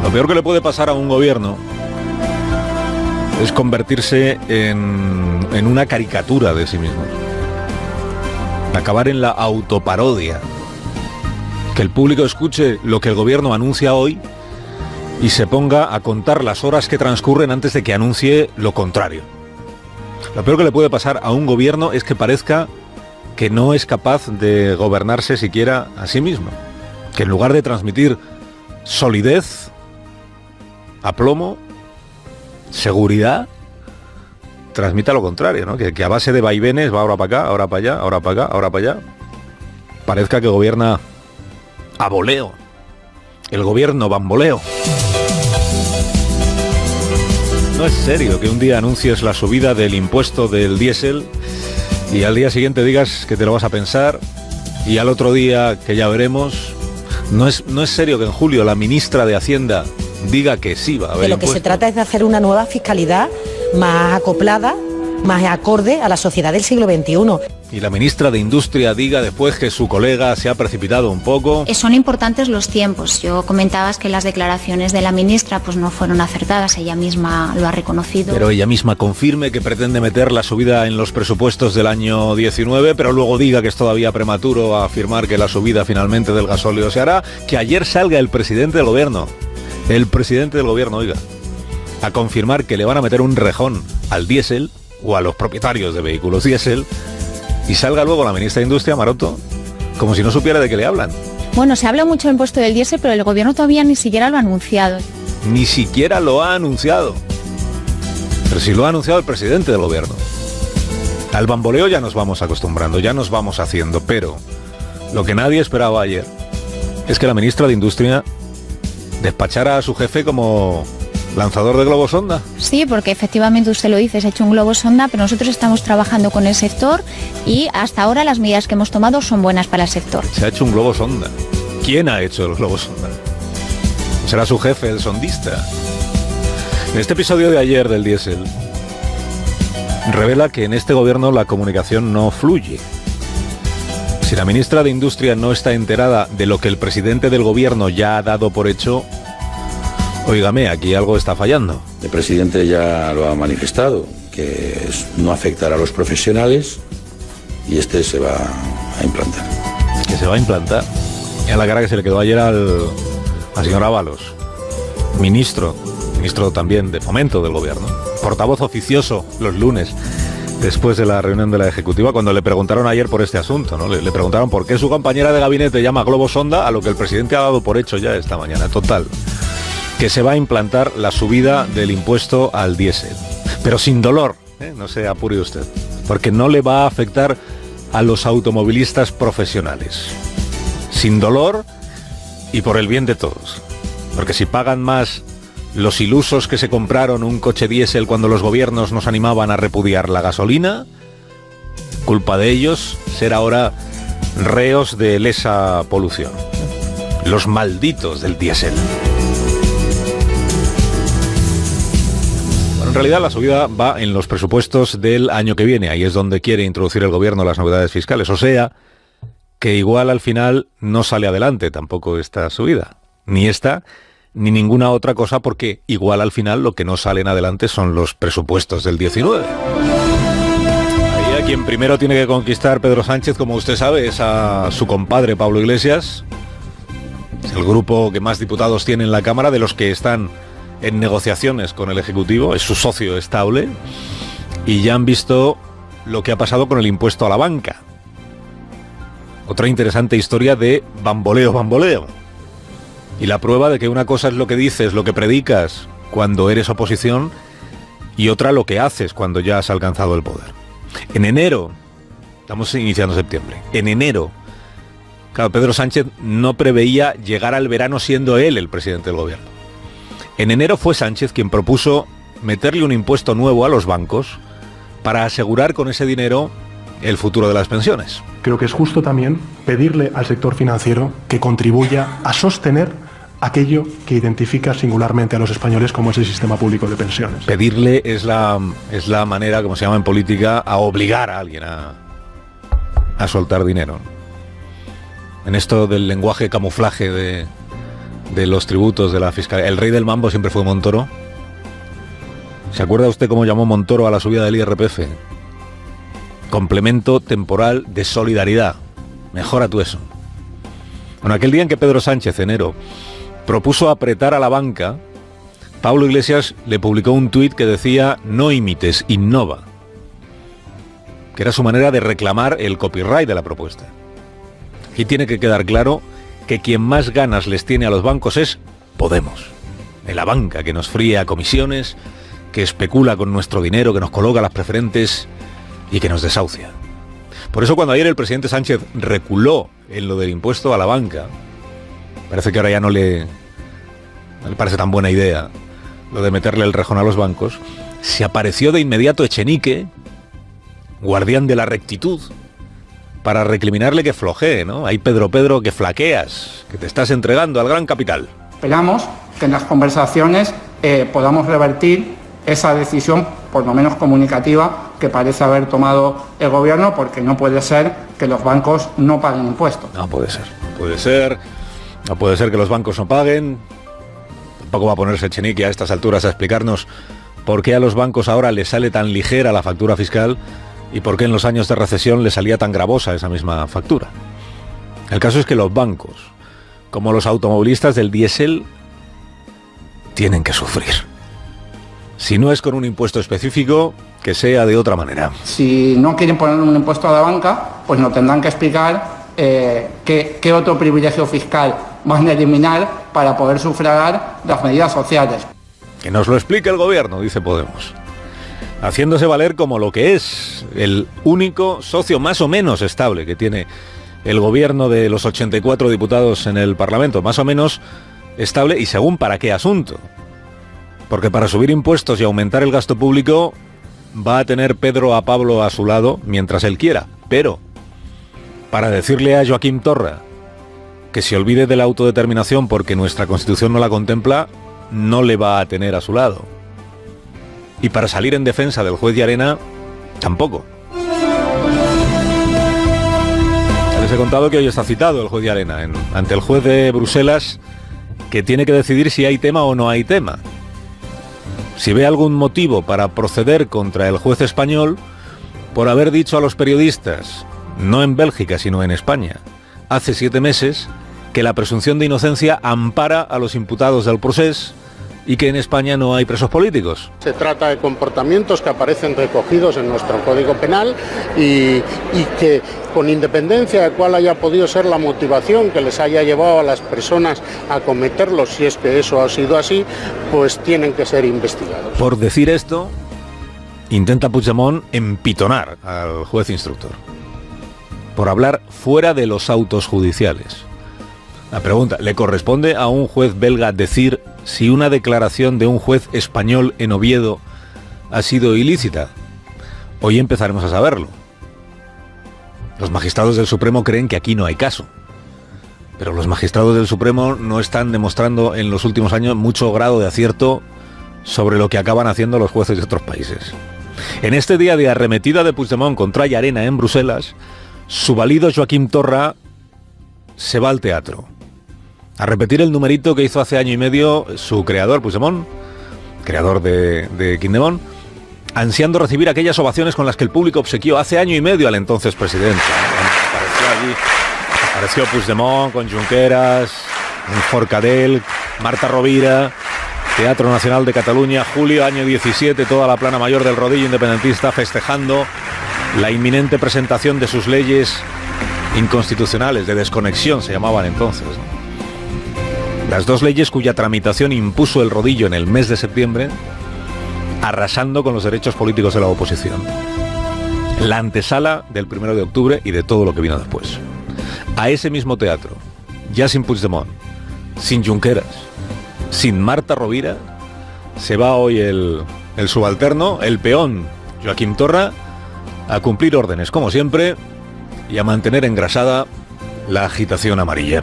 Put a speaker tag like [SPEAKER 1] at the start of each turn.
[SPEAKER 1] Lo peor que le puede pasar a un gobierno es convertirse en una caricatura de sí mismo. Acabar en la autoparodia. Que el público escuche lo que el gobierno anuncia hoy y se ponga a contar las horas que transcurren antes de que anuncie lo contrario. Lo peor que le puede pasar a un gobierno es que parezca que no es capaz de gobernarse siquiera a sí mismo. Que en lugar de transmitir solidez, aplomo, seguridad, transmita lo contrario, ¿no? Que a base de vaivenes va ahora para acá, ahora para allá, ahora para acá, ahora para allá. Parezca que gobierna a voleo. El gobierno bamboleo. No es serio que un día anuncies la subida del impuesto del diésel y al día siguiente digas que te lo vas a pensar y al otro día que ya veremos. No es serio que en julio la ministra de Hacienda diga que sí va a haber
[SPEAKER 2] de lo que
[SPEAKER 1] impuesto.
[SPEAKER 2] se trata es de hacer una nueva fiscalidad más acoplada, más acorde a la sociedad del siglo XXI.
[SPEAKER 1] Y la ministra de Industria diga después que su colega se ha precipitado un poco.
[SPEAKER 3] Son importantes los tiempos. Yo comentabas que las declaraciones de la ministra pues no fueron acertadas, ella misma lo ha reconocido.
[SPEAKER 1] Pero ella misma confirme que pretende meter la subida en los presupuestos del año 19, pero luego diga que es todavía prematuro a afirmar que la subida finalmente del gasóleo se hará. Que ayer salga el presidente del gobierno, oiga, a confirmar que le van a meter un rejón al diésel o a los propietarios de vehículos diésel. Y salga luego la ministra de Industria, Maroto, como si no supiera de qué le hablan.
[SPEAKER 3] Bueno, se habla mucho del impuesto del diésel, pero el gobierno todavía ni siquiera lo ha anunciado.
[SPEAKER 1] Ni siquiera lo ha anunciado. Pero si lo ha anunciado el presidente del gobierno. Al bamboleo ya nos vamos acostumbrando, ya nos vamos haciendo, pero lo que nadie esperaba ayer es que la ministra de Industria despachara a su jefe como lanzador de globos sonda.
[SPEAKER 3] Sí, porque efectivamente usted lo dice, se ha hecho un globo sonda, pero nosotros estamos trabajando con el sector y hasta ahora las medidas que hemos tomado son buenas para el sector.
[SPEAKER 1] Se ha hecho un globo sonda. ¿Quién ha hecho el globo sonda? ¿Será su jefe, el sondista? En este episodio de ayer del diésel revela que en este gobierno la comunicación no fluye. Si la ministra de Industria no está enterada de lo que el presidente del gobierno ya ha dado por hecho, óigame, aquí algo está fallando.
[SPEAKER 4] El presidente ya lo ha manifestado, que no afectará a los profesionales y este se va a implantar.
[SPEAKER 1] Que se va a implantar. Y a la cara que se le quedó ayer al señor Ábalos, ministro también de Fomento del gobierno, portavoz oficioso los lunes, después de la reunión de la Ejecutiva, cuando le preguntaron ayer por este asunto, ¿no? Le preguntaron por qué su compañera de gabinete llama globo sonda a lo que el presidente ha dado por hecho ya esta mañana. Total, que se va a implantar la subida del impuesto al diésel, pero sin dolor, no se apure usted, porque no le va a afectar a los automovilistas profesionales. Sin dolor y por el bien de todos, porque si pagan más los ilusos que se compraron un coche diésel cuando los gobiernos nos animaban a repudiar la gasolina, culpa de ellos ser ahora reos de lesa polución. Los malditos del diésel. En realidad la subida va en los presupuestos del año que viene, ahí es donde quiere introducir el gobierno las novedades fiscales, o sea, que igual al final no sale adelante tampoco esta subida, ni esta, ni ninguna otra cosa, porque igual al final lo que no salen adelante son los presupuestos del 19. Ahí a quien primero tiene que conquistar Pedro Sánchez, como usted sabe, es a su compadre Pablo Iglesias, es el grupo que más diputados tiene en la Cámara, de los que están en negociaciones con el Ejecutivo, es su socio estable, y ya han visto lo que ha pasado con el impuesto a la banca. Otra interesante historia de bamboleo. Y la prueba de que una cosa es lo que dices, lo que predicas cuando eres oposición, y otra lo que haces cuando ya has alcanzado el poder. En enero, estamos iniciando septiembre, en enero, claro, Pedro Sánchez no preveía llegar al verano siendo él el presidente del gobierno. En enero fue Sánchez quien propuso meterle un impuesto nuevo a los bancos para asegurar con ese dinero el futuro de las pensiones.
[SPEAKER 5] Creo que es justo también pedirle al sector financiero que contribuya a sostener aquello que identifica singularmente a los españoles como ese sistema público de pensiones.
[SPEAKER 1] Pedirle es la manera, como se llama en política, a obligar a alguien a soltar dinero. En esto del lenguaje camuflaje de los tributos de la Fiscalía. El rey del mambo siempre fue Montoro. ¿Se acuerda usted cómo llamó Montoro a la subida del IRPF? Complemento temporal de solidaridad. Mejora tú eso. Bueno, aquel día en que Pedro Sánchez, enero, propuso apretar a la banca, Pablo Iglesias le publicó un tuit que decía: no imites, innova, que era su manera de reclamar el copyright de la propuesta. Y tiene que quedar claro que quien más ganas les tiene a los bancos es Podemos, de la banca que nos fríe a comisiones, que especula con nuestro dinero, que nos coloca las preferentes y que nos desahucia. Por eso cuando ayer el presidente Sánchez reculó en lo del impuesto a la banca, parece que ahora ya no le parece tan buena idea lo de meterle el rejón a los bancos, se apareció de inmediato Echenique, guardián de la rectitud, para recriminarle que flojee, ¿no? Ahí Pedro, que flaqueas, que te estás entregando al gran capital.
[SPEAKER 6] Esperamos que en las conversaciones podamos revertir esa decisión, por lo menos comunicativa, que parece haber tomado el gobierno, porque no puede ser que los bancos no paguen impuestos.
[SPEAKER 1] No puede ser. No puede ser que los bancos no paguen. Tampoco va a ponerse Echenique a estas alturas a explicarnos por qué a los bancos ahora les sale tan ligera la factura fiscal y por qué en los años de recesión les salía tan gravosa esa misma factura. El caso es que los bancos, como los automovilistas del diésel, tienen que sufrir. Si no es con un impuesto específico, que sea de otra manera.
[SPEAKER 6] Si no quieren poner un impuesto a la banca, pues nos tendrán que explicar qué otro privilegio fiscal van a eliminar para poder sufragar las medidas sociales.
[SPEAKER 1] Que nos lo explique el gobierno, dice Podemos, haciéndose valer como lo que es el único socio más o menos estable que tiene el gobierno de los 84 diputados en el Parlamento, más o menos estable, y según para qué asunto. Porque para subir impuestos y aumentar el gasto público va a tener Pedro a Pablo a su lado mientras él quiera, pero para decirle a Joaquim Torra que se olvide de la autodeterminación porque nuestra Constitución no la contempla, no le va a tener a su lado. Y para salir en defensa del juez Llarena, tampoco. Les he contado que hoy está citado el juez Llarena ante el juez de Bruselas, que tiene que decidir si hay tema o no hay tema. Si ve algún motivo para proceder contra el juez español por haber dicho a los periodistas, no en Bélgica sino en España, hace 7 meses, que la presunción de inocencia ampara a los imputados del procés y que en España no hay presos políticos.
[SPEAKER 7] Se trata de comportamientos que aparecen recogidos en nuestro Código Penal y que, con independencia de cuál haya podido ser la motivación que les haya llevado a las personas a cometerlos, si es que eso ha sido así, pues tienen que ser investigados.
[SPEAKER 1] Por decir esto, intenta Puigdemont empitonar al juez instructor. Por hablar fuera de los autos judiciales. La pregunta: ¿le corresponde a un juez belga decir si una declaración de un juez español en Oviedo ha sido ilícita? Hoy empezaremos a saberlo. Los magistrados del Supremo creen que aquí no hay caso. Pero los magistrados del Supremo no están demostrando en los últimos años mucho grado de acierto sobre lo que acaban haciendo los jueces de otros países. En este día de arremetida de Puigdemont contra Llarena en Bruselas, su valido Joaquim Torra se va al teatro a repetir el numerito que hizo hace año y medio su creador, Puigdemont, creador de Quindemont, ansiando recibir aquellas ovaciones con las que el público obsequió hace año y medio al entonces presidente. Apareció Puigdemont con Junqueras, Forcadell, Marta Rovira, Teatro Nacional de Cataluña, julio, año 17, toda la plana mayor del rodillo independentista festejando la inminente presentación de sus leyes inconstitucionales, de desconexión se llamaban entonces, ¿no? Las 2 leyes cuya tramitación impuso el rodillo en el mes de septiembre, arrasando con los derechos políticos de la oposición. La antesala del 1 de octubre y de todo lo que vino después. A ese mismo teatro, ya sin Puigdemont, sin Junqueras, sin Marta Rovira, se va hoy el subalterno, el peón Joaquim Torra, a cumplir órdenes como siempre y a mantener engrasada la agitación amarilla.